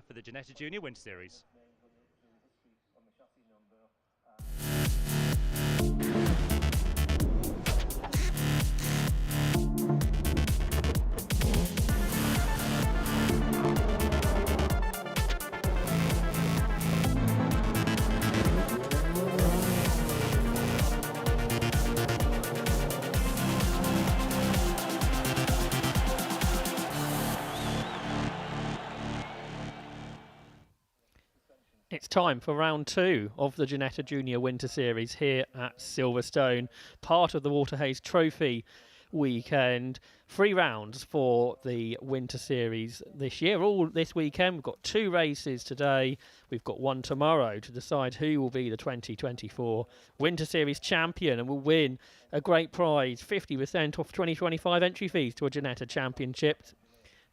for the Ginetta Junior Winter Series. It's time for round 2 of the Ginetta Junior Winter Series here at Silverstone, part of the Waterhays Trophy weekend. 3 rounds for the Winter Series this year, all this weekend. We've got 2 races today. We've got 1 tomorrow to decide who will be the 2024 Winter Series champion and will win a great prize, 50% off 2025 entry fees to a Ginetta Championship.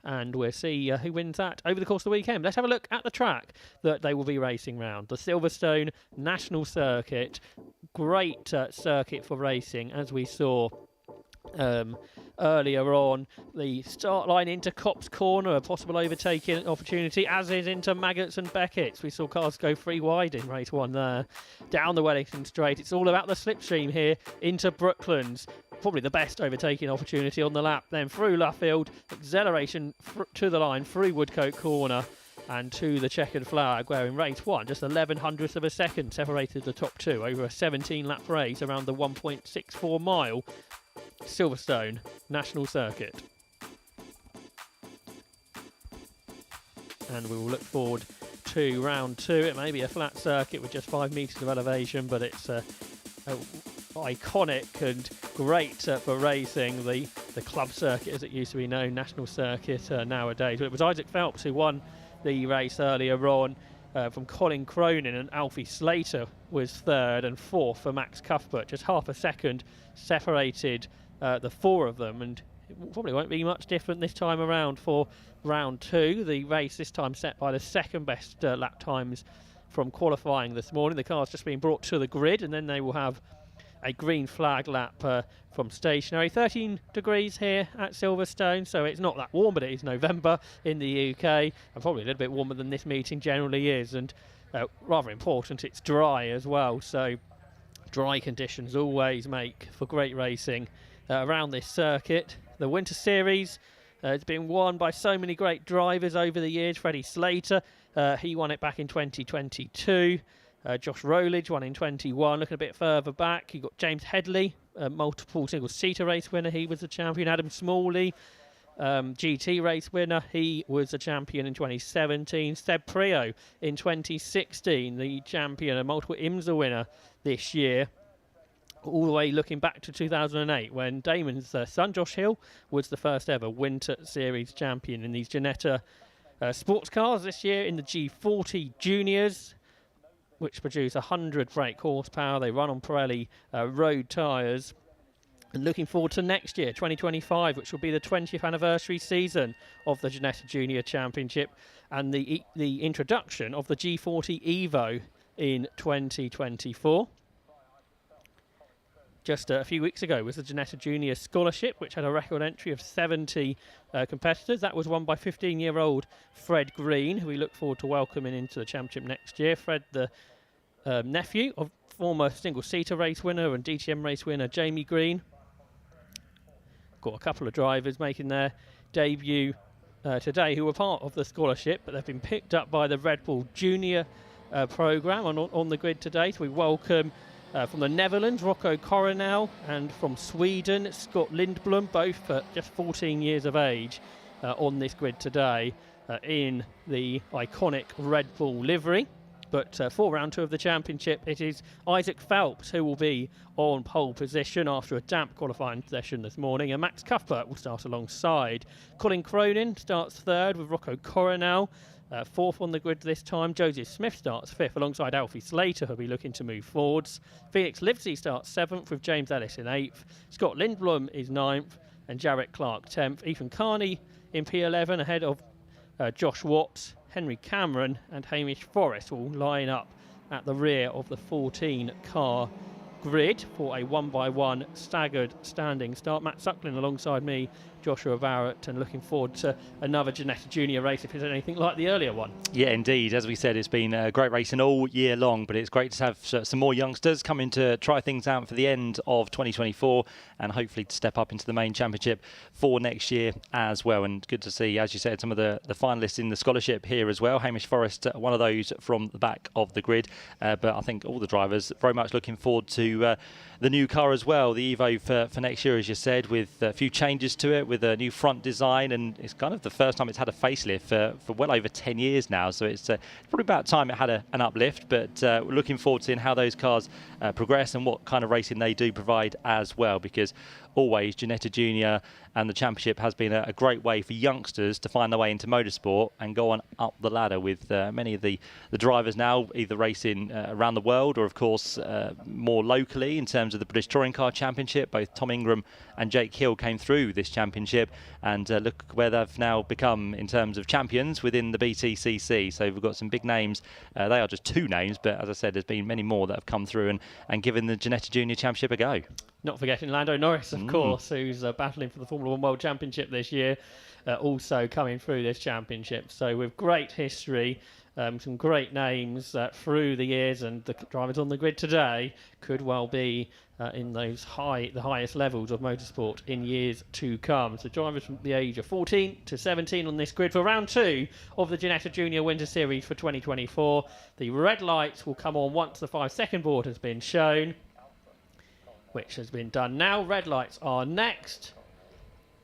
And we'll see who wins that over the course of the weekend. Let's have a look at the track that they will be racing round. The Silverstone National Circuit. Great circuit for racing, as we saw earlier on. The start line into Copse Corner, a possible overtaking opportunity, as is into Maggots and Beckett's. We saw cars go 3 wide in race 1 there. Down the Wellington Straight, it's all about the slipstream here into Brooklands. Probably the best overtaking opportunity on the lap. Then through Luffield, acceleration to the line, through Woodcote Corner and to the checkered flag, where in race 1 just 1100ths of a second separated the top 2 over a 17 lap race around the 1.64 mile Silverstone National Circuit. And we will look forward to round 2. It may be a flat circuit with just 5 metres of elevation, but it's iconic and great for racing. The club circuit, as it used to be known, national circuit nowadays. But it was Isaac Phelps who won the race earlier on from Colin Cronin, and Alfie Slater was 3rd, and 4th for Max Cuthbert. Just half a second separated the 4 of them, and it probably won't be much different this time around for round 2. The race this time set by the 2nd best lap times from qualifying this morning. The car's just been brought to the grid, and then they will have a green flag lap from stationary. 13 degrees here at Silverstone, so it's not that warm, but it is November in the UK, and probably a little bit warmer than this meeting generally is, and rather important, it's dry as well, so dry conditions always make for great racing around this circuit. The Winter Series has been won by so many great drivers over the years. Freddie Slater, he won it back in 2022. Josh Rowledge won in 21. Looking a bit further back, you've got James Headley, multiple single-seater race winner. He was the champion. Adam Smalley, GT race winner. He was the champion in 2017. Seb Prio in 2016, the champion, a multiple IMSA winner this year. All the way looking back to 2008, when Damon's son, Josh Hill, was the first ever Winter Series champion in these Ginetta sports cars this year in the G40 Juniors, which produce 100 brake horsepower. They run on Pirelli road tyres. And looking forward to next year, 2025, which will be the 20th anniversary season of the Ginetta Junior Championship, and the introduction of the G40 Evo in 2024. Just a few weeks ago was the Ginetta Junior Scholarship, which had a record entry of 70 competitors. That was won by 15-year-old Fred Green, who we look forward to welcoming into the championship next year. Fred, the nephew of former single-seater race winner and DTM race winner Jamie Green. Got a couple of drivers making their debut today who were part of the scholarship, but they've been picked up by the Red Bull Junior programme on the grid today. So we welcome from the Netherlands, Rocco Coronel, and from Sweden, Scott Lindblom, both just 14 years of age on this grid today in the iconic Red Bull livery. But for round 2 of the championship, it is Isaac Phelps who will be on pole position after a damp qualifying session this morning, and Max Cuthbert will start alongside. Colin Cronin starts 3rd with Rocco Coronel. 4th on the grid this time. Joseph Smith starts 5th alongside Alfie Slater, who'll be looking to move forwards. Felix Livesey starts 7th with James Ellis in 8th. Scott Lindblom is 9th and Jarrett Clark 10th. Ethan Carney in P11 ahead of Josh Watts. Henry Cameron and Hamish Forrest will line up at the rear of the 14-car grid for a 1-by-1 staggered standing start. Matt Suckling alongside me Joshua Barrett, and looking forward to another Ginetta Junior race if it's anything like the earlier one. Yeah, indeed. As we said, it's been a great racing all year long, but it's great to have some more youngsters coming to try things out for the end of 2024 and hopefully to step up into the main championship for next year as well. And good to see, as you said, some of the finalists in the scholarship here as well. Hamish Forrest, one of those from the back of the grid. But I think all the drivers very much looking forward to the new car as well, the Evo for next year, as you said, with a few changes to it, with a new front design, and it's kind of the first time it's had a facelift for well over 10 years now, so it's probably about time it had an uplift. But we're looking forward to seeing how those cars progress and what kind of racing they do provide as well, because always Ginetta Junior and the championship has been a great way for youngsters to find their way into motorsport and go on up the ladder, with many of the drivers now either racing around the world or of course more locally in terms of the British Touring Car Championship. Both Tom Ingram and Jake Hill came through this championship, and look where they've now become in terms of champions within the BTCC. So we've got some big names. They are just two names, but as I said, there's been many more that have come through and given the Ginetta Junior Championship a go. Not forgetting Lando Norris, of course, who's battling for the Formula 1 World Championship this year, also coming through this championship. So with great history, some great names through the years, and the drivers on the grid today could well be in the highest levels of motorsport in years to come. So drivers from the age of 14 to 17 on this grid for round 2 of the Ginetta Junior Winter Series for 2024. The red lights will come on once the 5-second board has been shown, which has been done now. Red lights are next.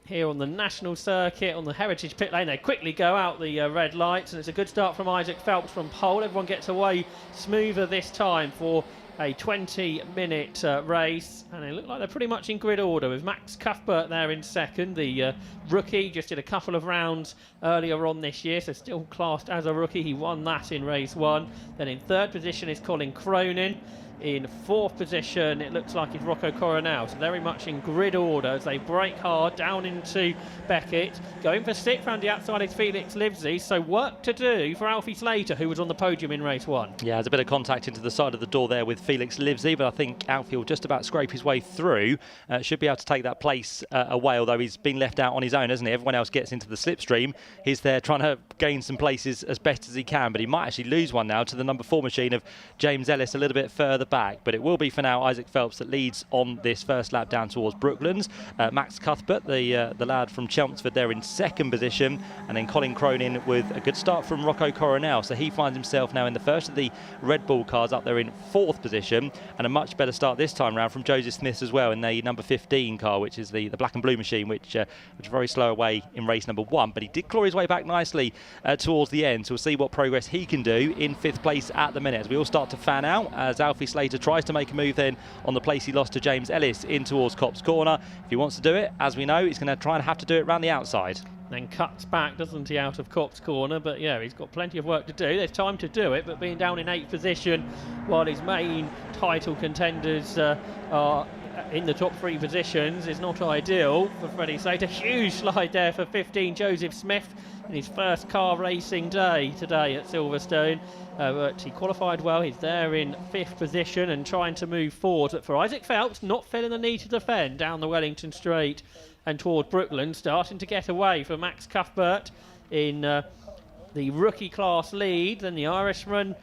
Here on the national circuit, on the Heritage pit lane, they quickly go out the red lights, and it's a good start from Isaac Phelps from pole. Everyone gets away smoother this time for a 20-minute race, and they look like they're pretty much in grid order, with Max Cuthbert there in second. The rookie just did a couple of rounds earlier on this year, so still classed as a rookie. He won that in race 1. Then in third position is Colin Cronin. In fourth position, it looks like it's Rocco Coronel. So very much in grid order as they brake hard down into Beckett. Going for sixth round the outside is Felix Livesey. So work to do for Alfie Slater, who was on the podium in race 1. Yeah, there's a bit of contact into the side of the door there with Felix Livesey, but I think Alfie will just about scrape his way through. Should be able to take that place away, although he's been left out on his own, hasn't he? Everyone else gets into the slipstream. He's there trying to gain some places as best as he can, but he might actually lose one now to the number 4 machine of James Ellis a little bit further back. But it will be for now Isaac Phelps that leads on this first lap down towards Brooklands. Max Cuthbert, the lad from Chelmsford, there in second position, and then Colin Cronin with a good start from Rocco Coronel. So he finds himself now in the first of the Red Bull cars up there in fourth position, and a much better start this time round from Joseph Smith as well in the number 15 car, which is the black and blue machine, which was very slow away in race number 1, but he did claw his way back nicely towards the end. So we'll see what progress he can do in 5th place at the minute as we all start to fan out, as Alfie Slater tries to make a move then on the place he lost to James Ellis in towards Copse Corner. If he wants to do it, as we know, he's going to try and have to do it around the outside. Then cuts back, doesn't he, out of Copse Corner, but yeah, he's got plenty of work to do. There's time to do it, but being down in 8th position while his main title contenders are in the top 3 positions is not ideal for Freddie Slater. Huge slide there for 15 Joseph Smith in his first car racing day today at Silverstone, but he qualified well. He's there in 5th position and trying to move forward. But for Isaac Phelps, not feeling the need to defend down the Wellington Straight and towards Brooklands, starting to get away from Max Cuthbert in the rookie class lead. Then the Irishman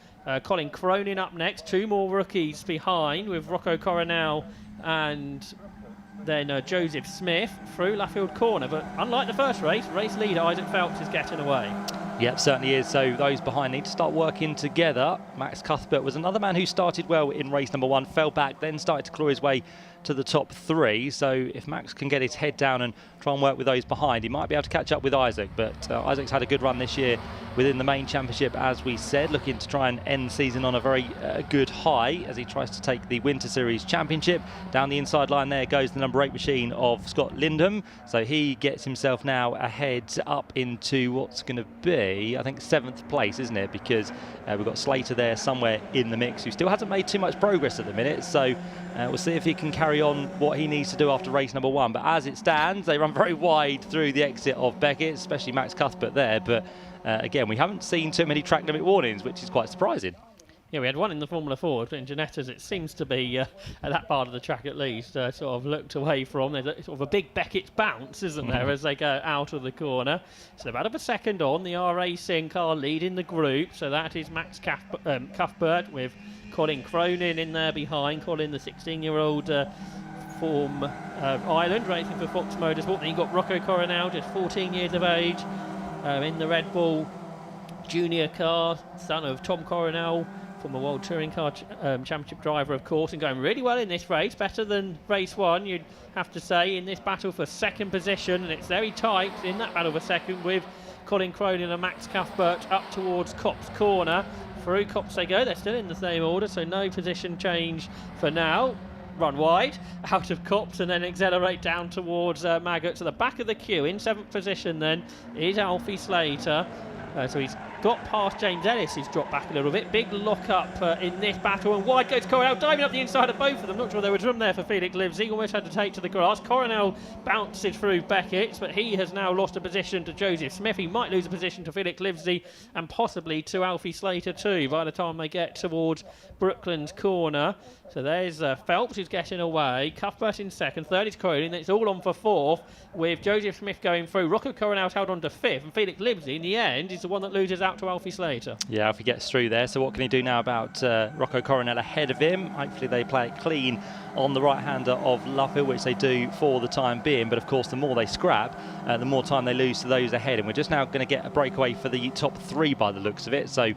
Colin Cronin up next, 2 more rookies behind with Rocco Coronel and then Joseph Smith through Laffield Corner. But unlike the first race leader Isaac Phelps is getting away. Yep, certainly is. So those behind need to start working together. Max Cuthbert was another man who started well in race number 1, fell back, then started to claw his way to the top 3. So if Max can get his head down and try and work with those behind, he might be able to catch up with Isaac. But Isaac's had a good run this year within the main championship, as we said, looking to try and end the season on a very good high as he tries to take the Winter Series Championship. Down the inside line there goes the number 8 machine of Scott Lindham. So he gets himself now ahead up into what's going to be, I think, 7th place, isn't it? Because we've got Slater there somewhere in the mix, who still hasn't made too much progress at the minute. So we'll see if he can carry on what he needs to do after race number 1. But as it stands, they run very wide through the exit of Beckett, especially Max Cuthbert there. But again, we haven't seen too many track limit warnings, which is quite surprising. Yeah, we had one in the Formula Ford, but in Ginetta's it seems to be, at that part of the track at least, sort of looked away from. There's sort of a big Beckett's bounce, isn't there, as they go out of the corner. So about a second on, the R Racing car leading the group. So that is Max Cuthbert with Colin Cronin in there behind. Colin, the 16-year-old from Ireland, racing for Fox Motorsport. Then you've got Rocco Coronel, just 14 years of age, in the Red Bull Junior car, son of Tom Coronel, from a World Touring Car Championship driver, of course, and going really well in this race, better than race one, you'd have to say, in this battle for second position, and it's very tight in that battle for second with Colin Cronin and Max Cuthbert up towards Copse Corner. Through Copse they go, they're still in the same order, so no position change for now. Run wide, out of Copse, and then accelerate down towards Maggots at the back of the queue. In 7th position then is Alfie Slater. So he's got past James Ellis, who's dropped back a little bit. Big lock-up in this battle, and wide goes Coronel, diving up the inside of both of them. Not sure there was room there for Felix Livesey. Almost had to take to the grass. Coronel bounces through Beckett, but he has now lost a position to Joseph Smith. He might lose a position to Felix Livesey and possibly to Alfie Slater too by the time they get towards Brooklands Corner. So there's Phelps, who's getting away. Cuthbert in second. Third is Cronin. It's all on for fourth, with Joseph Smith going through. Rocco Coronel's held on to fifth, and Felix Livesey in the end is the one that loses out to Alfie Slater. Yeah, Alfie gets through there. So what can he do now about Rocco Coronel ahead of him? Hopefully they play it clean on the right-hander of Luffield, which they do for the time being. But of course, the more they scrap, the more time they lose to those ahead. And we're just now going to get a breakaway for the top three by the looks of it. So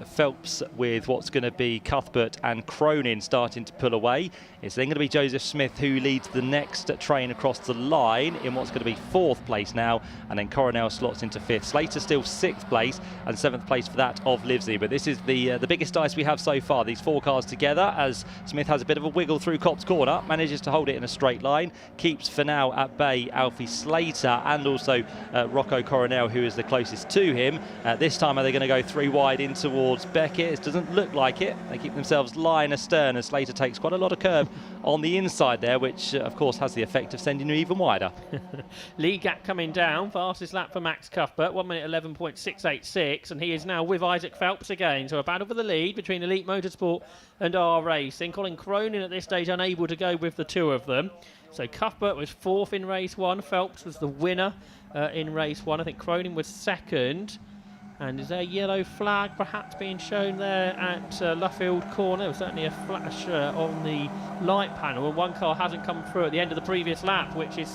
Phelps with what's going to be Cuthbert and Cronin starting to pull away. It's then going to be Joseph Smith who leads the next train across the line in what's going to be fourth place now. And then Coronel slots into fifth. Slater still sixth place and seventh place for that of Livesey. But this is the biggest dice we have so far. These four cars together, as Smith has a bit of a wiggle through Copse Corner, manages to hold it in a straight line, keeps for now at bay Alfie Slater and also Rocco Coronel, who is the closest to him. This time are they going to go three wide in towards Beckett? It doesn't look like it. They keep themselves line astern as Slater takes quite a lot of curb on the inside there, which of course has the effect of sending you even wider. Lead gap coming down, fastest lap for Max Cuthbert, 1 minute 11.686, and he is now with Isaac Phelps again. So a battle for the lead between Elite Motorsport and R Racing. Colin Cronin at this stage unable to go with the two of them. So Cuthbert was fourth in race one, Phelps was the winner in race one. I think Cronin was second. And is there a yellow flag perhaps being shown there at Luffield Corner? There was certainly a flash on the light panel, and one car hasn't come through at the end of the previous lap, which is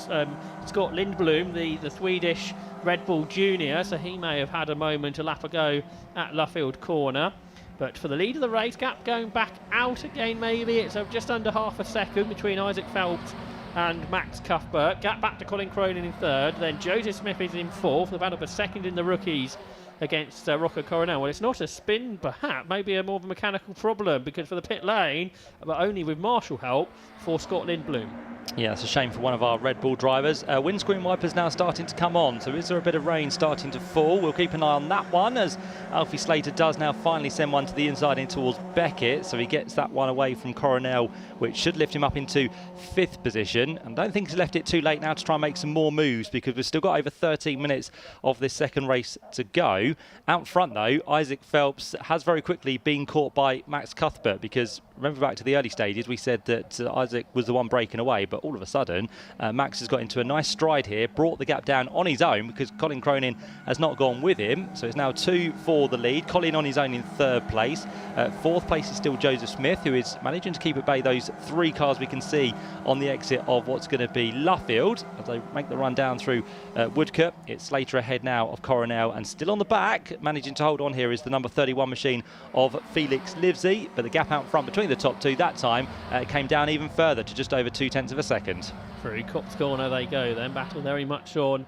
Scott Lindblom, the Swedish Red Bull Junior, so he may have had a moment a lap ago at Luffield Corner. But for the lead of the race, gap going back out again maybe. It's just under half a second between Isaac Phelps and Max Cuthbert. Gap back to Colin Cronin in third. Then Joseph Smith is in fourth. They've had up a second in the rookies against Rocco Coronel. Well, it's not a spin, perhaps, maybe a more of a mechanical problem, because for the pit lane, but only with marshal help for Scott Lindblom. Yeah, it's a shame for one of our Red Bull drivers. Windscreen wipers now starting to come on, so is there a bit of rain starting to fall? We'll keep an eye on that one, as Alfie Slater does now finally send one to the inside in towards Beckett, so he gets that one away from Coronel, which should lift him up into fifth position. And I don't think he's left it too late now to try and make some more moves, because we've still got over 13 minutes of this second race to go. Out front though, Isaac Phelps has very quickly been caught by Max Cuthbert, because remember back to the early stages we said that Isaac was the one breaking away, but all of a sudden Max has got into a nice stride here, brought the gap down on his own because Colin Cronin has not gone with him, so it's now 2 for the lead. Colin on his own in third place. Fourth place is still Joseph Smith, who is managing to keep at bay those 3 cars we can see on the exit of what's going to be Luffield as they make the run down through Woodcote. It's Slater ahead now of Coronel, and still on the back, managing to hold on here, is the number 31 machine of Felix Livesey, but the gap out front between the top two that time came down even further to just over 0.2 of a second. Through Copse Corner they go then, battle very much on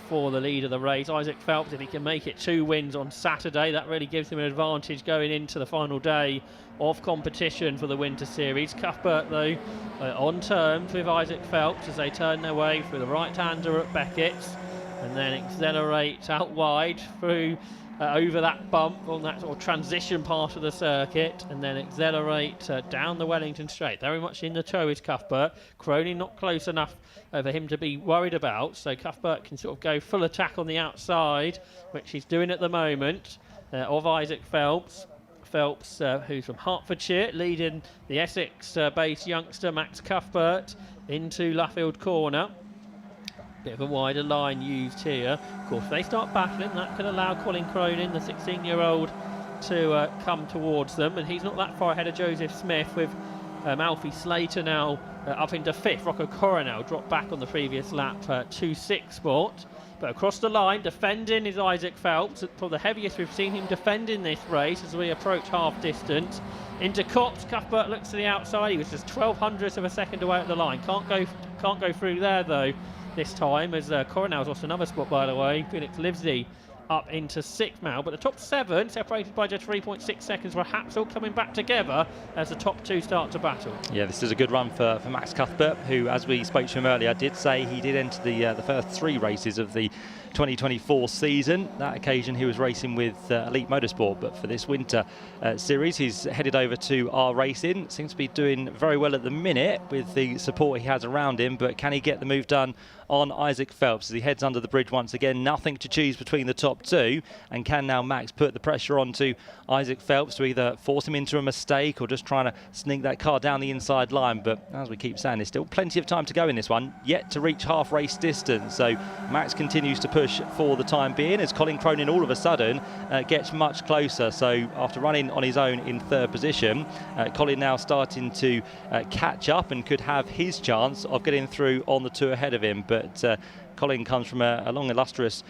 for the lead of the race. Isaac Phelps, if he can make it 2 wins on Saturday, that really gives him an advantage going into the final day of competition for the Winter Series. Cuthbert though on terms with Isaac Phelps as they turn their way through the right-hander at Beckett's, and then accelerate out wide through over that bump on that sort of transition part of the circuit, and then accelerate down the Wellington Straight. Very much in the tow is Cuthbert. Cronin not close enough for him to be worried about, so Cuthbert can sort of go full attack on the outside, which he's doing at the moment, of Isaac Phelps. Phelps, who's from Hertfordshire, leading the Essex-based youngster Max Cuthbert into Luffield Corner. Bit of a wider line used here. Of course, if they start battling, that could allow Colin Cronin, the 16-year-old, to come towards them. And he's not that far ahead of Joseph Smith, with Alfie Slater now up into 5th. Rocco Coronel dropped back on the previous lap to 6th spot. But across the line, defending is Isaac Phelps. Probably the heaviest we've seen him defending this race as we approach half distance. Into Copse, Cuthbert looks to the outside. He was just 0.12 of a second away at the line. Can't go through there though this time, as Coronel's lost another spot, by the way. Felix Livesey up into 6th now, but the top 7 separated by just 3.6 seconds, perhaps all coming back together as the top 2 start to battle. Yeah, this is a good run for Max Cuthbert, who, as we spoke to him earlier, did say he did enter the first 3 races of the 2024 season. That occasion he was racing with Elite Motorsport, but for this winter series he's headed over to R Racing. Seems to be doing very well at the minute with the support he has around him, but can he get the move done on Isaac Phelps as he heads under the bridge once again? Nothing to choose between the top 2, and can now Max put the pressure on to Isaac Phelps to either force him into a mistake or just trying to sneak that car down the inside line? But as we keep saying, there's still plenty of time to go in this one, yet to reach half race distance, so Max continues to push for the time being as Colin Cronin all of a sudden gets much closer. So after running on his own in 3rd position, Colin now starting to catch up and could have his chance of getting through on the 2 ahead of him. But Colin comes from a long illustrious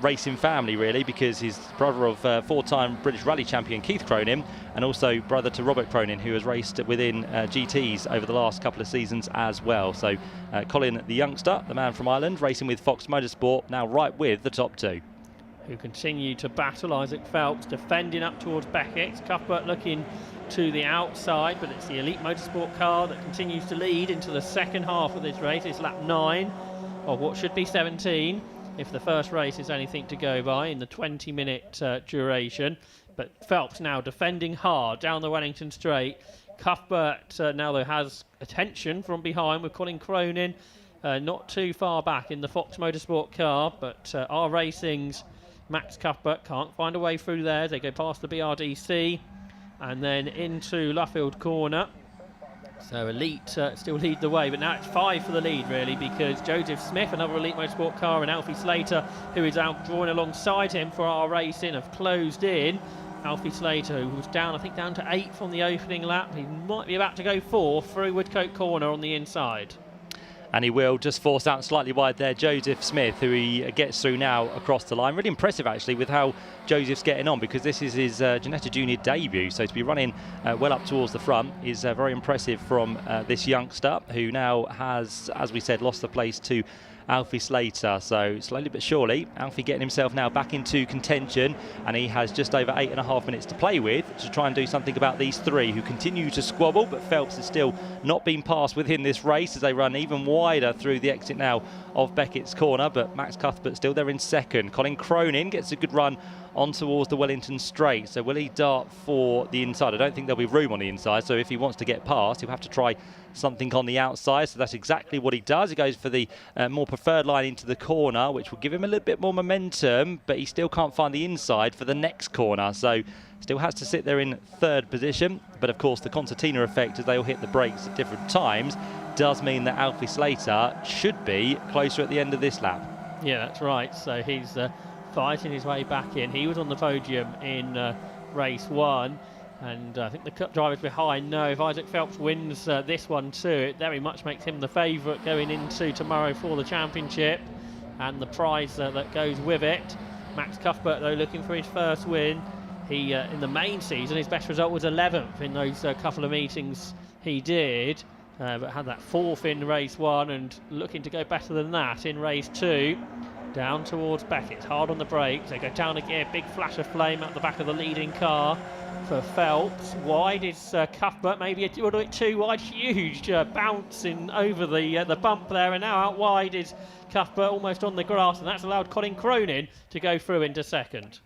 racing family, really, because he's brother of 4-time British Rally champion Keith Cronin, and also brother to Robert Cronin, who has raced within GTs over the last couple of seasons as well. So Colin, the youngster, the man from Ireland, racing with Fox Motorsport, now right with the top 2. Who continue to battle. Isaac Phelps defending up towards Beckett. Cuthbert looking to the outside, but it's the Elite Motorsport car that continues to lead into the second half of this race. It's lap 9 of what should be 17 if the first race is anything to go by in the 20-minute duration. But Phelps now defending hard down the Wellington Straight. Cuthbert now though has attention from behind with Colin Cronin not too far back in the Fox Motorsport car, but R Racing's Max Cuthbert can't find a way through there. They go past the BRDC and then into Luffield Corner. So Elite still lead the way, but now it's 5 for the lead, really, because Joseph Smith, another Elite Motorsport car, and Alfie Slater, who is out drawing alongside him for our racing, have closed in. Alfie Slater, who was down, I think, down to 8th on the opening lap. He might be about to go 4th through Woodcote Corner on the inside. And he will just force out slightly wide there Joseph Smith, who he gets through now across the line. Really impressive, actually, with how Joseph's getting on, because this is his Ginetta Junior debut, so to be running well up towards the front is very impressive from this youngster, who now has, as we said, lost the place to Alfie Slater. So slowly but surely, Alfie getting himself now back into contention, and he has just over 8.5 minutes to play with to try and do something about these 3 who continue to squabble. But Phelps has still not been passed within this race as they run even wider through the exit now of Beckett's Corner. But Max Cuthbert still there in 2nd. Colin Cronin gets a good run on towards the Wellington Straight. So will he dart for the inside? I don't think there'll be room on the inside, so if he wants to get past, he'll have to try something on the outside. So that's exactly what he does. He goes for the more preferred line into the corner, which will give him a little bit more momentum, but he still can't find the inside for the next corner, so still has to sit there in 3rd position. But of course the concertina effect, as they all hit the brakes at different times, does mean that Alfie Slater should be closer at the end of this lap. Yeah, that's right. So he's fighting his way back in. He was on the podium in race 1, and I think the drivers behind know if Isaac Phelps wins this one too, it very much makes him the favourite going into tomorrow for the championship and the prize that goes with it. Max Cuthbert, though, looking for his first win. He in the main season, his best result was 11th in those couple of meetings he did, but had that 4th in race 1 and looking to go better than that in race 2. Down towards Beckett, hard on the brakes. They go down again, big flash of flame out the back of the leading car for Phelps. Wide is Cuthbert, maybe a little bit too wide. Huge bouncing over the bump there, and now out wide is Cuthbert, almost on the grass, and that's allowed Colin Cronin to go through into 2nd.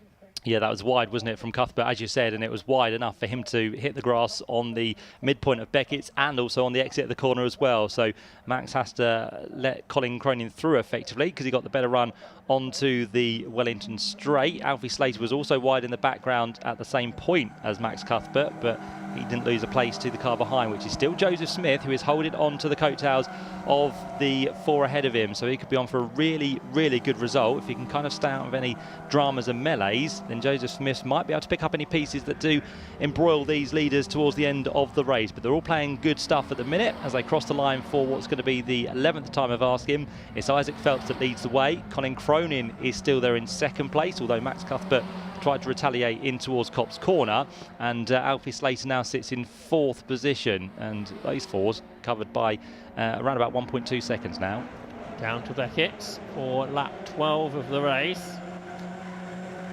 Yeah, that was wide, wasn't it, from Cuthbert, as you said, and it was wide enough for him to hit the grass on the midpoint of Beckett's and also on the exit of the corner as well. So Max has to let Colin Cronin through effectively because he got the better run onto the Wellington straight. Alfie Slater was also wide in the background at the same point as Max Cuthbert, but he didn't lose a place to the car behind, which is still Joseph Smith, who is holding on to the coattails of the 4 ahead of him. So he could be on for a really, really good result. If he can kind of stay out of any dramas and melees, then Joseph Smith might be able to pick up any pieces that do embroil these leaders towards the end of the race. But they're all playing good stuff at the minute as they cross the line for what's going to be the 11th time of asking. It's Isaac Phelps that leads the way. Colin Cronin is still there in second place, although Max Cuthbert tried to retaliate in towards Copse Corner, and Alfie Slater now sits in 4th position, and those 4s covered by around about 1.2 seconds now. Down to Beckett for lap 12 of the race,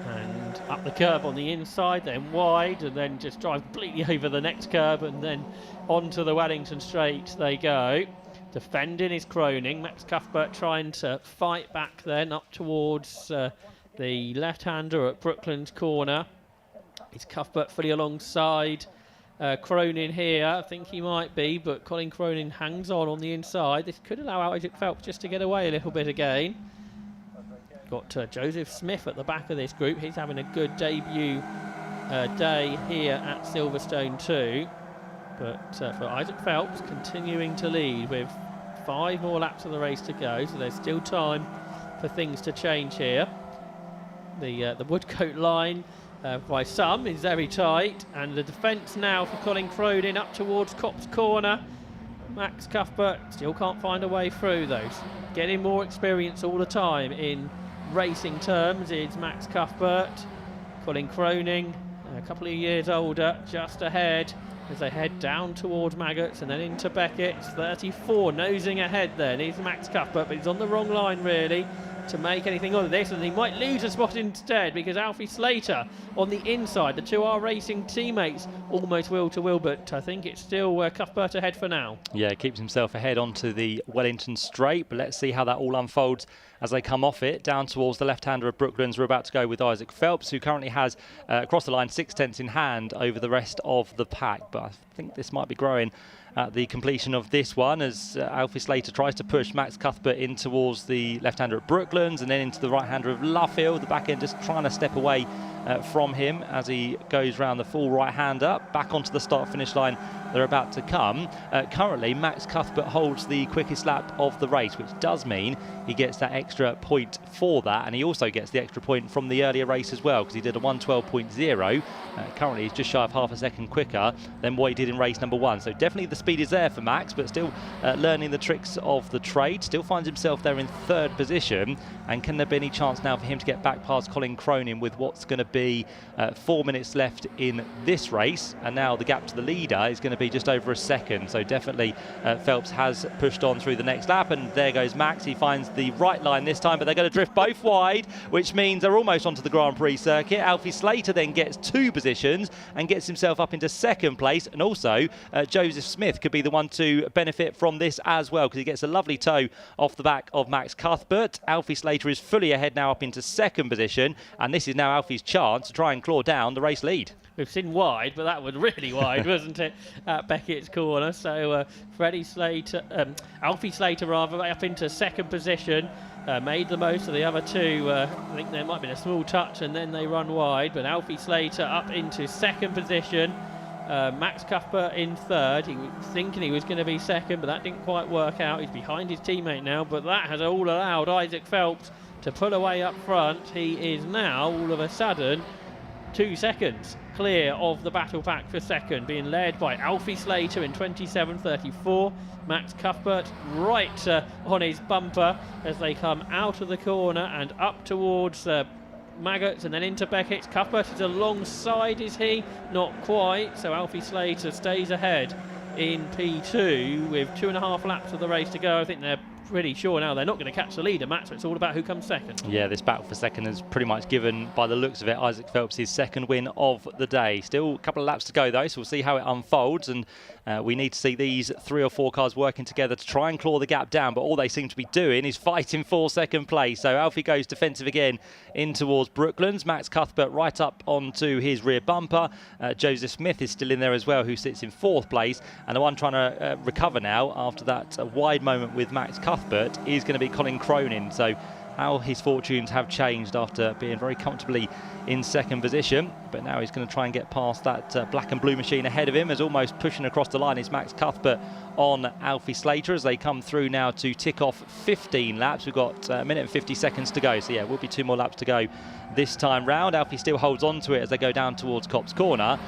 and up the curb on the inside, then wide, and then just drive completely over the next curb, and then onto the Wellington straight they go. Defending is Cronin. Max Cuthbert trying to fight back then up towards the left-hander at Brooklands corner. Is Cuthbert fully alongside Cronin here? I think he might be, but Colin Cronin hangs on the inside. This could allow Isaac Phelps just to get away a little bit again. Got Joseph Smith at the back of this group. He's having a good debut day here at Silverstone too. But for Isaac Phelps, continuing to lead with 5 more laps of the race to go, so there's still time for things to change here. The Woodcote line by some is very tight, and the defence now for Colin Cronin up towards Copse Corner. Max Cuthbert still can't find a way through those. Getting more experience all the time in racing terms is Max Cuthbert. Colin Cronin, a couple of years older, just ahead as they head down towards Maggots and then into Beckett's. 34 nosing ahead then is Max Cuthbert, but he's on the wrong line really to make anything of this, and he might lose a spot instead because Alfie Slater on the inside, the 2R Racing teammates, almost wheel to wheel, but I think it's still Cuthbert ahead for now. Yeah, keeps himself ahead onto the Wellington straight, but let's see how that all unfolds as they come off it. Down towards the left-hander of Brooklands, we're about to go with Isaac Phelps, who currently has across the line 6/10 in hand over the rest of the pack, but I think this might be growing at the completion of this one as Alfie Slater tries to push Max Cuthbert in towards the left-hander at Brooklands and then into the right-hander of Luffield. The back end just trying to step away from him as he goes round the full right-hander. Back onto the start-finish line they're about to come. Currently, Max Cuthbert holds the quickest lap of the race, which does mean he gets that extra point for that, and he also gets the extra point from the earlier race as well, because he did a 1:12.0. Currently, he's just shy of half a second quicker than what he did in race number 1. So definitely the speed is there for Max, but still learning the tricks of the trade. Still finds himself there in 3rd position, and can there be any chance now for him to get back past Colin Cronin with what's going to be 4 minutes left in this race? And now the gap to the leader is going to be just over a second, so definitely Phelps has pushed on through the next lap, and there goes Max. He finds the right line this time, but they're going to drift both wide, which means they're almost onto the Grand Prix circuit. Alfie Slater then gets 2 positions and gets himself up into 2nd place, and also Joseph Smith could be the one to benefit from this as well, because he gets a lovely tow off the back of Max Cuthbert. Alfie Slater is fully ahead now up into 2nd position, and this is now Alfie's chance to try and claw down the race lead. We've seen wide, but that was really wide, wasn't it, at Beckett's corner. So Alfie Slater rather, up into 2nd position, made the most of the other 2. I think there might have been a small touch and then they run wide, but Alfie Slater up into 2nd position. Max Cuthbert in 3rd. He was thinking he was going to be 2nd, but that didn't quite work out. He's behind his teammate now, but that has all allowed Isaac Phelps to pull away up front. He is now, all of a sudden, 2 seconds clear of the battle pack for 2nd, being led by Alfie Slater in 27.34. Max Cuthbert right on his bumper as they come out of the corner and up towards Maggots and then into Beckett's. Cuthbert is alongside, is he? Not quite, so Alfie Slater stays ahead in P2 with 2.5 laps of the race to go. I think they're pretty sure now they're not going to catch the leader, Matt, so it's all about who comes second. Yeah, this battle for second has pretty much given, by the looks of it, Isaac Phelps his second win of the day. Still a couple of laps to go though, so we'll see how it unfolds, and we need to see these 3 or 4 cars working together to try and claw the gap down, but all they seem to be doing is fighting for second place. So Alfie goes defensive again in towards Brooklands. Max Cuthbert right up onto his rear bumper. Joseph Smith is still in there as well, who sits in 4th place, and the one trying to recover now after that wide moment with Max Cuthbert is going to be Colin Cronin. So how his fortunes have changed after being very comfortably in second position, but now he's going to try and get past that black and blue machine ahead of him. As almost pushing across the line is Max Cuthbert on Alfie Slater as they come through now to tick off 15 laps. We've got a minute and 50 seconds to go, so yeah, will be 2 more laps to go this time round. Alfie still holds on to it as they go down towards Copse Corner,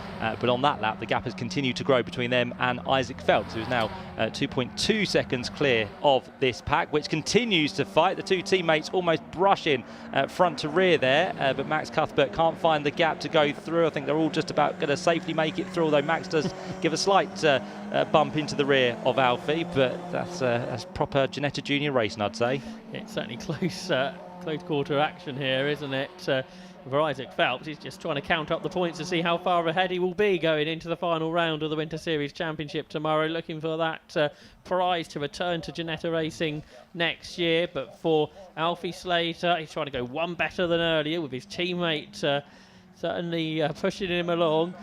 but on that lap the gap has continued to grow between them and Isaac Phelps, who's now 2.2 seconds clear of this pack, which continues to fight. The 2 teammates almost brushing front to rear there, but Max Cuthbert can't find the gap to go through. I think they're all just about going to safely make it through, although Max does give a slight bump into the rear of Alfie, but that's proper Ginetta Junior racing, I'd say. It's certainly close quarter action here, isn't it? For Isaac Phelps, he's just trying to count up the points to see how far ahead he will be going into the final round of the Winter Series Championship tomorrow, looking for that prize to return to Ginetta Racing next year. But for Alfie Slater, he's trying to go one better than earlier with his teammate certainly pushing him along,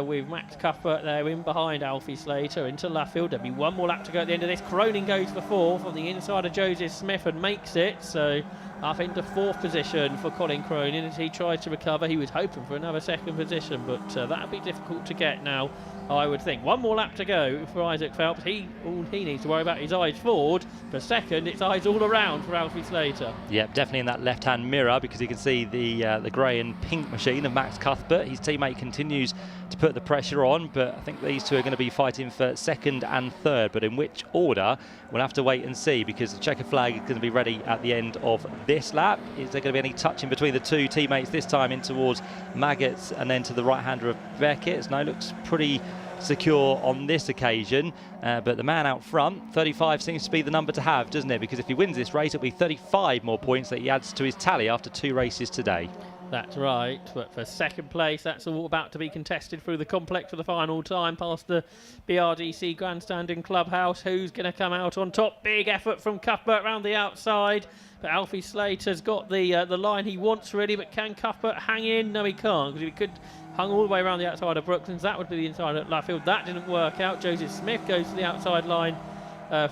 with Max Cuthbert there in behind Alfie Slater into Luffield. There'll be 1 more lap to go at the end of this. Cronin goes for 4th on the inside of Joseph Smith and makes it, so up into 4th position for Colin Cronin as he tries to recover. He was hoping for another 2nd position, but that'll be difficult to get now, I would think. 1 more lap to go for Isaac Phelps. All he needs to worry about is eyes forward. For second, it's eyes all around for Alfie Slater. Yep, definitely in that left-hand mirror, because you can see the grey and pink machine of Max Cuthbert. His teammate continues to put the pressure on, but I think these two are going to be fighting for 2nd and 3rd, but in which order, we'll have to wait and see, because the checker flag is going to be ready at the end of this lap. Is there going to be any touching between the 2 teammates this time, in towards Maggots and then to the right-hander of Beckett? No, looks pretty secure on this occasion, but the man out front, 35, seems to be the number to have, doesn't it? Because if he wins this race, it'll be 35 more points that he adds to his tally after 2 races today. That's right, but for second place, that's all about to be contested through the complex for the final time past the BRDC grandstand in Clubhouse. Who's going to come out on top? Big effort from Cuthbert around the outside, but Alfie Slater's got the line he wants really, but can Cuthbert hang in? No, he can't, because he could hung all the way around the outside of Brooklands. That would be the inside at Luffield. That didn't work out. Joseph Smith goes to the outside line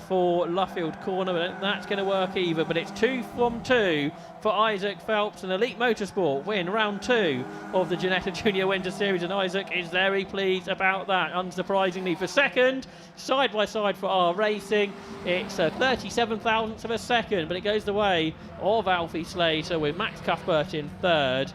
for Luffield Corner, but that's going to work either. But it's 2 from 2 for Isaac Phelps, and Elite Motorsport win round 2 of the Ginetta Junior Winter Series, and Isaac is very pleased about that, unsurprisingly. For second, side by side for R Racing, it's 37 thousandths of a second, but it goes the way of Alfie Slater with Max Cuthbert in 3rd.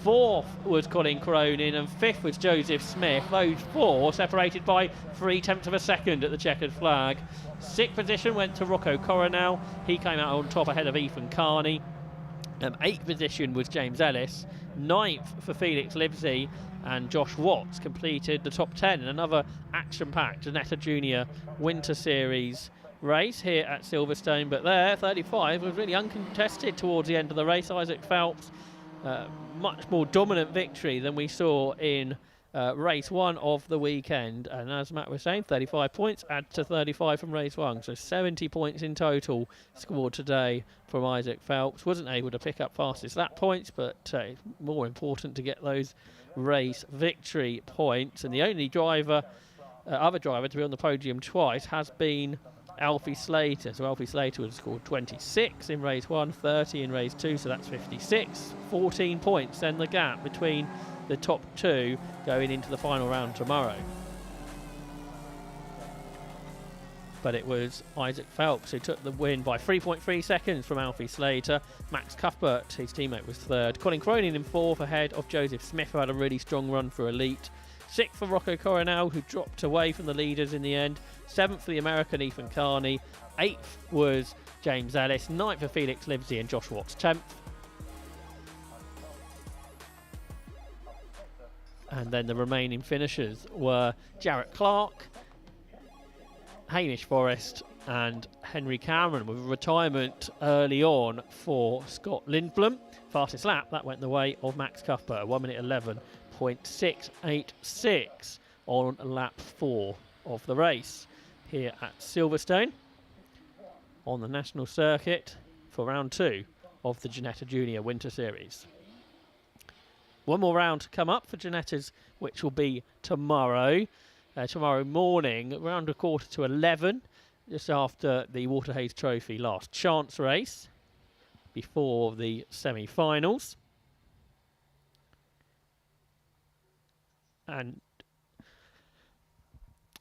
4th was Colin Cronin and 5th was Joseph Smith. Those 4 separated by 0.3 of a second at the checkered flag. 6th position went to Rocco Coronel. He came out on top ahead of Ethan Carney. 8th position was James Ellis. 9th for Felix Livesey, and Josh Watts completed the top 10 in another action-packed Ginetta Junior Winter Series race here at Silverstone. But there, 35 was really uncontested towards the end of the race. Isaac Phelps, much more dominant victory than we saw in race 1 of the weekend, and as Matt was saying, 35 points add to 35 from race 1, so 70 points in total scored today from Isaac Phelps. Wasn't able to pick up fastest lap points, but more important to get those race victory points. And the only other driver to be on the podium twice has been Alfie Slater. So Alfie Slater would have scored 26 in race 1, 30 in race 2, so that's 56. 14 points then the gap between the top 2 going into the final round tomorrow. But it was Isaac Phelps who took the win by 3.3 seconds from Alfie Slater. Max Cuthbert, his teammate, was 3rd. Colin Cronin in 4th ahead of Joseph Smith, who had a really strong run for Elite. 6th for Rocco Coronel, who dropped away from the leaders in the end. 7th for the American Ethan Carney. 8th was James Ellis. 9th for Felix Livesey and Josh Watts 10th. And then the remaining finishers were Jarrett Clark, Hamish Forrest and Henry Cameron, with a retirement early on for Scott Lindblom. Fastest lap, that went the way of Max Cuthbert, 1 minute 11.686 on lap 4 of the race here at Silverstone on the national circuit for round 2 of the Ginetta Junior Winter Series. One more round to come up for Ginetta's, which will be tomorrow. Tomorrow morning, around 11:15, just after the Waterhays Trophy last chance race, before the semi-finals.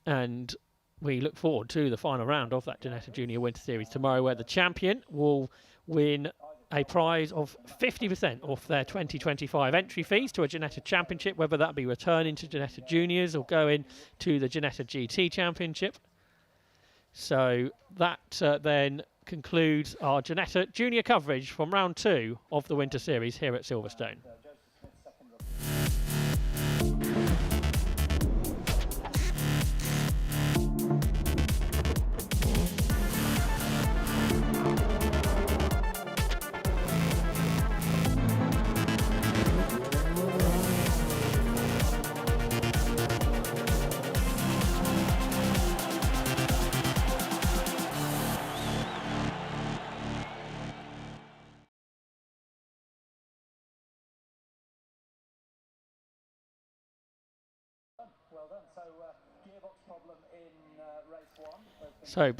And we look forward to the final round of that Ginetta Junior Winter Series tomorrow, where the champion will win a prize of 50% off their 2025 entry fees to a Ginetta Championship, whether that be returning to Ginetta Juniors or going to the Ginetta GT Championship. So that then concludes our Ginetta Junior coverage from round 2 of the Winter Series here at Silverstone. So back